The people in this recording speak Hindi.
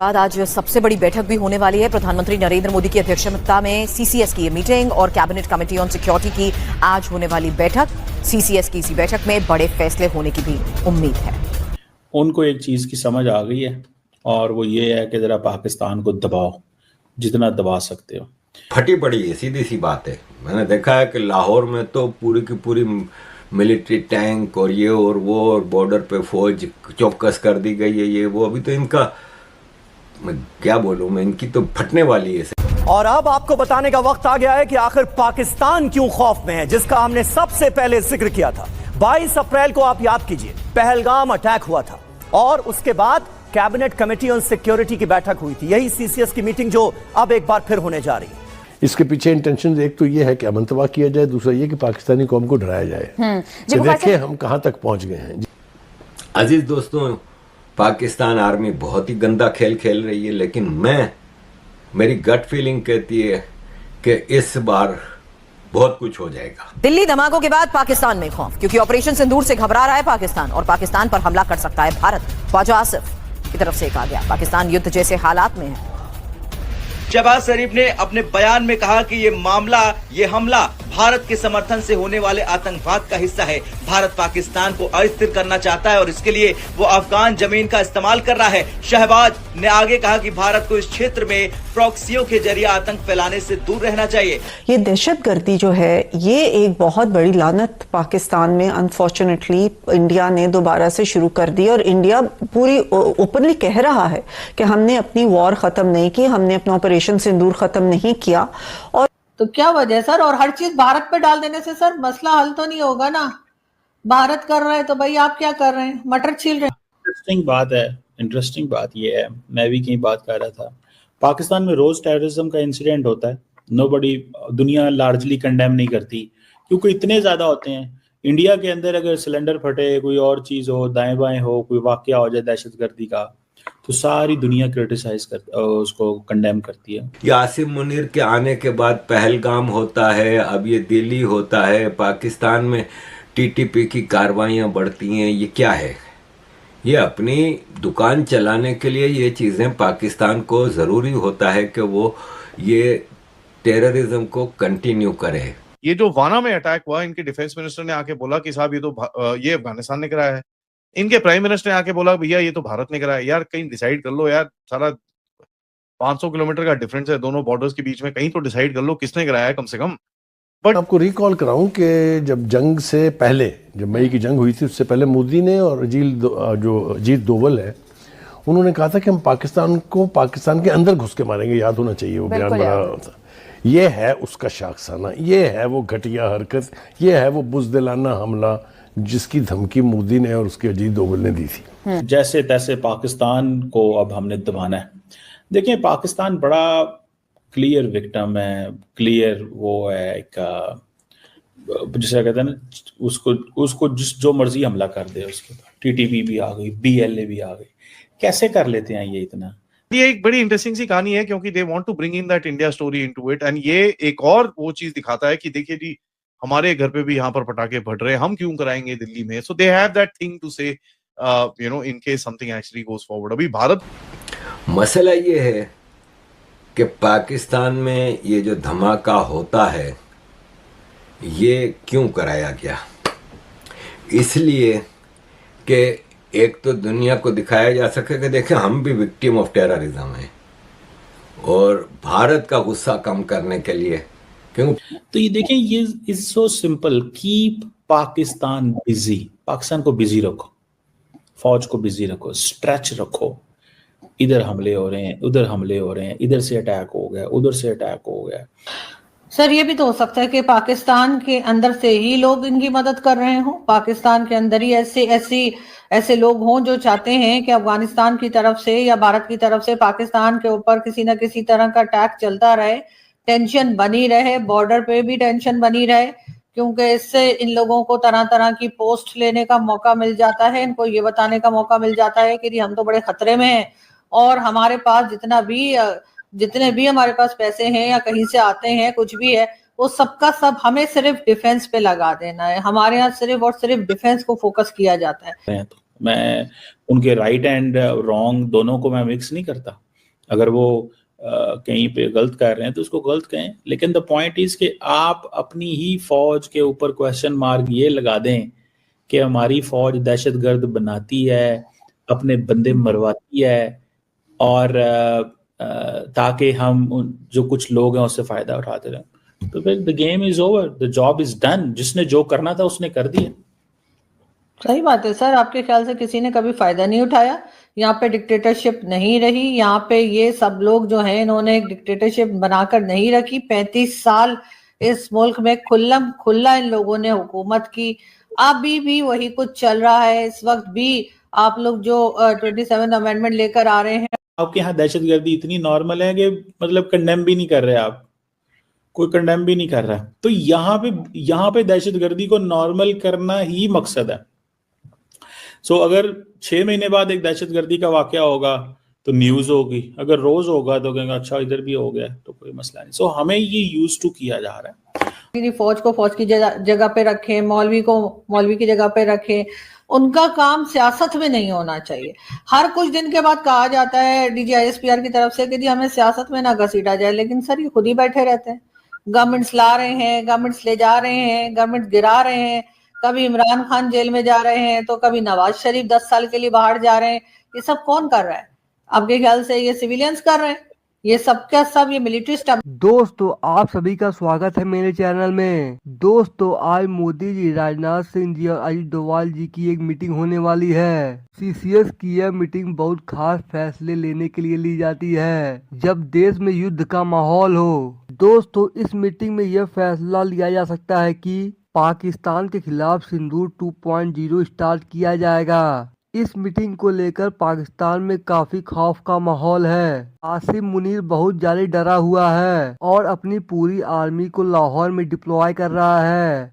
बाद आज सबसे बड़ी बैठक भी होने वाली है। प्रधानमंत्री नरेंद्र मोदी की अध्यक्षता में सीसीएस की मीटिंग और कैबिनेट कमेटी ऑन सिक्योरिटी की आज होने वाली बैठक। सीसीएस की इसी बैठक में बड़े फैसले होने की भी उम्मीद है। उनको एक चीज की समझ आ गई है और वो ये है कि जरा पाकिस्तान को दबाओ, जितना दबा सकते हो। फटी पड़ी है, सीधी सी बात है। मैंने देखा है कि लाहौर में तो पूरी की पूरी मिलिट्री टैंक और ये और वो और बॉर्डर पे फौज चौकस कर दी गई है, ये वो। अभी तो इनका, मैं क्या बोलूं, मैं इनकी तो फटने वाली है। और अब आपको बताने का वक्त आ गया है कि आखिर पाकिस्तान क्यों खौफ में है, जिसका हमने सबसे पहले जिक्र किया था। 22 अप्रैल को आप याद कीजिए, पहलगाम अटैक हुआ था और उसके बाद कैबिनेट कमेटी ऑन सिक्योरिटी की बैठक हुई थी। यही सीसीएस की मीटिंग जो अब एक बार फिर होने जा रही है। इसके पीछे इंटेंशन एक तो ये है कि अमन तबाह किया जाए, दूसरा ये कि पाकिस्तानी कौम को डराया जाए। तो देखिए हम कहां तक पहुंच गए हैं। अजीज दोस्तों, पाकिस्तान आर्मी बहुत ही गंदा खेल खेल रही है, लेकिन मेरी गट फीलिंग कहती है कि इस बार बहुत कुछ हो जाएगा। दिल्ली धमाकों के बाद पाकिस्तान में खौफ, क्योंकि ऑपरेशन सिंदूर से घबरा रहा है पाकिस्तान और पाकिस्तान पर हमला कर सकता है भारत। ख्वाजा आसिफ की तरफ से कहा गया, पाकिस्तान युद्ध जैसे हालात में है। शहबाज शरीफ ने अपने बयान में कहा कि ये हमला भारत के समर्थन से होने वाले आतंकवाद का हिस्सा है। भारत पाकिस्तान को अस्थिर करना चाहता है और इसके लिए वो अफगान जमीन का इस्तेमाल कर रहा है। शहबाज ने आगे कहा कि भारत को इस क्षेत्र में प्रॉक्सियों के जरिए आतंक फैलाने से दूर रहना चाहिए। ये दहशतगर्दी जो है, ये एक बहुत बड़ी लानत पाकिस्तान में अनफॉर्चुनेटली इंडिया ने दोबारा से शुरू कर दी और इंडिया पूरी ओपनली कह रहा है कि हमने अपनी वॉर खत्म नहीं की, हमने अपना ऑपरेशन सिंदूर खत्म नहीं किया। और तो क्या वजह सर, और हर चीज भारत पे डाल देने से सर मसला हल तो नहीं होगा ना। भारत कर रहा है तो भाई आप क्या कर रहे हैं, मटर छील रहे हैं। इंटरेस्टिंग बात ये है, मैं भी कहीं बात कर रहा था, पाकिस्तान में रोज टेररिज्म का इंसिडेंट होता है। नोबडी, दुनिया लार्जली कंडेम नहीं करती क्योंकि इतने ज्यादा होते हैं। इंडिया के अंदर अगर सिलेंडर फटे, कोई और चीज हो, दाएं बाएं हो, कोई वाकया हो जाए दहशतगर्दी का, तो सारी दुनिया क्रिटिसाइज उसको कंडेम करती है। यासिर मुनीर के आने के बाद पहलगाम होता है, अब ये दिल्ली होता है, पाकिस्तान में टीटीपी की कार्रवाइयां बढ़ती हैं। ये क्या है? ये अपनी दुकान चलाने के लिए ये चीज़ें पाकिस्तान को ज़रूरी होता है कि वो ये टेररिज्म को कंटिन्यू करे। ये जो वाना में अटैक हुआ, इनके डिफेंस मिनिस्टर ने आके बोला कि साहब ये अफगानिस्तान ने कराया है। इनके प्राइम मिनिस्टर ने आके बोला भैया ये तो भारत ने कराया। यार कहीं डिसाइड कर लो यार, सारा 500 किलोमीटर का डिफरेंस है दोनों बॉर्डर्स के बीच में, कहीं तो डिसाइड कर लो किसने कराया है कम से कम। बट आपको रिकॉल कराऊं कि जब जंग से पहले, जब मई की जंग हुई थी, उससे पहले मोदी ने और अजीत दोवल है, उन्होंने कहा था कि हम पाकिस्तान को पाकिस्तान के अंदर घुस के मारेंगे। याद होना चाहिए वो बयान बना था। ये है उसका शाखसाना, ये है वो घटिया हरकत, ये है वो बुज़दिलाना हमला जिसकी धमकी मोदी ने और उसके अजीत दोवल ने दी थी। जैसे तैसे पाकिस्तान को अब हमने दबाना है। देखिए, पाकिस्तान बड़ा क्लियर विक्टिम है, क्लियर वो है एक, जिसे कहते हैं ना, उसको जो मर्जी हमला कर दे उसके ऊपर। टीटीपी भी आ गई, बीएलए भी आ गई, कैसे कर लेते हैं ये इतना। ये एक बड़ी इंटरेस्टिंग सी कहानी है क्योंकि they want to bring in that India story into it, and ये एक और वो चीज दिखाता है कि देखिए जी, हमारे घर पे भी यहाँ पर पटाखे फट रहे हैं, हम क्यों कराएंगे दिल्ली में। So they have that thing to say, you know, in case something actually goes forward. अभी भारत, मसला ये है कि पाकिस्तान में ये जो धमाका होता है ये क्यों कराया गया? इसलिए कि एक तो दुनिया को दिखाया जा सके कि देखें हम भी विक्टिम ऑफ टेररिज्म हैं, और भारत का गुस्सा कम करने के लिए। क्यों? तो ये देखें, ये is so simple, keep Pakistan busy. Pakistan को बिजी रखो, फौज को बिजी रखो, स्ट्रेच रखो। इधर हमले हो रहे हैं, उधर हमले हो रहे हैं, इधर से अटैक हो गया, उधर से अटैक हो गया। सर ये भी तो हो सकता है कि पाकिस्तान के अंदर से ही लोग इनकी मदद कर रहे हों। पाकिस्तान के अंदर ही ऐसे लोग हों जो चाहते हैं कि अफगानिस्तान की तरफ से या भारत की तरफ से पाकिस्तान के ऊपर किसी न किसी तरह का अटैक चलता रहे, टेंशन बनी रहे, बॉर्डर पे भी टेंशन बनी रहे, क्योंकि इससे इन लोगों को तरह तरह की पोस्ट लेने का मौका मिल जाता है। इनको ये बताने का मौका मिल जाता है कि हम तो बड़े खतरे में हैं और हमारे पास जितने भी हमारे पास पैसे हैं या कहीं से आते हैं, कुछ भी है, वो सबका सब हमें सिर्फ डिफेंस पे लगा देना है। हमारे यहाँ सिर्फ और सिर्फ डिफेंस को फोकस किया जाता है। तो मैं उनके राइट एंड रॉन्ग दोनों को मैं मिक्स नहीं करता, अगर वो कहीं पे गलत कर रहे हैं तो उसको गलत कहें, लेकिन द पॉइंट इज कि आप अपनी ही फौज के ऊपर क्वेश्चन मार्क ये लगा दें कि हमारी फौज दहशतगर्द बनाती है, अपने बंदे मरवाती है, और ताकि हम जो कुछ लोग हैं उससे फायदा उठाते रहें, तो फिर the game is over, the job is done. जिसने जो करना था उसने कर दिया। सही बात है सर, आपके ख्याल से किसी ने कभी फायदा नहीं उठाया? यहाँ पे डिक्टेटरशिप नहीं रही, यहाँ पे ये सब लोग जो हैं इन्होंने एक डिक्टेटरशिप बनाकर नहीं रखी। 35 साल इस मुल्क में खुल्लम खुल्ला इन लोगों ने हुकूमत की, अभी भी वही कुछ चल रहा है। इस वक्त भी आप लोग जो 27 अमेंडमेंट लेकर आ रहे हैं, आपके यहाँ दहशतगर्दी इतनी नॉर्मल है कि मतलब कंडेम भी नहीं कर रहे आप, कोई कंडेम भी नहीं कर रहा। तो यहाँ पे दहशतगर्दी को नॉर्मल करना ही मकसद है। सो अगर 6 महीने बाद एक दहशतगर्दी का वाकया होगा तो न्यूज होगी, अगर रोज होगा तो कहेंगे अच्छा इधर भी हो गया, तो कोई मसला नहीं। सो हमें ये यूज टू किया जा रहा है। फौज को फौज की जगह पे रखें, मौलवी को मौलवी की जगह पे रखें। उनका काम सियासत में नहीं होना चाहिए। हर कुछ दिन के बाद कहा जाता है DGISPR की तरफ से कि जी हमें सियासत में ना घसीटा जाए, लेकिन सर ये खुद ही बैठे रहते हैं। गवर्नमेंट्स ला रहे हैं, गवर्नमेंट्स ले जा रहे हैं, गवर्नमेंट गिरा रहे हैं, कभी इमरान खान जेल में जा रहे हैं तो कभी नवाज शरीफ 10 साल के लिए बाहर जा रहे हैं। ये सब कौन कर रहा है? आपके ख्याल से ये सिविलियंस कर रहे हैं? ये सब क्या सब ये मिलिट्री स्टाफ? दोस्तों आप सभी का स्वागत है मेरे चैनल में। दोस्तों आज मोदी जी, राजनाथ सिंह जी और अजीत डोभाल जी की एक मीटिंग होने वाली है। CCS की यह मीटिंग बहुत खास फैसले लेने के लिए ली जाती है जब देश में युद्ध का माहौल हो। दोस्तों इस मीटिंग में यह फैसला लिया जा सकता है कि पाकिस्तान के खिलाफ सिंदूर 2.0 स्टार्ट किया जाएगा। इस मीटिंग को लेकर पाकिस्तान में काफी खौफ का माहौल है। आसिम मुनीर बहुत ज्यादा डरा हुआ है और अपनी पूरी आर्मी को लाहौर में डिप्लॉय कर रहा है।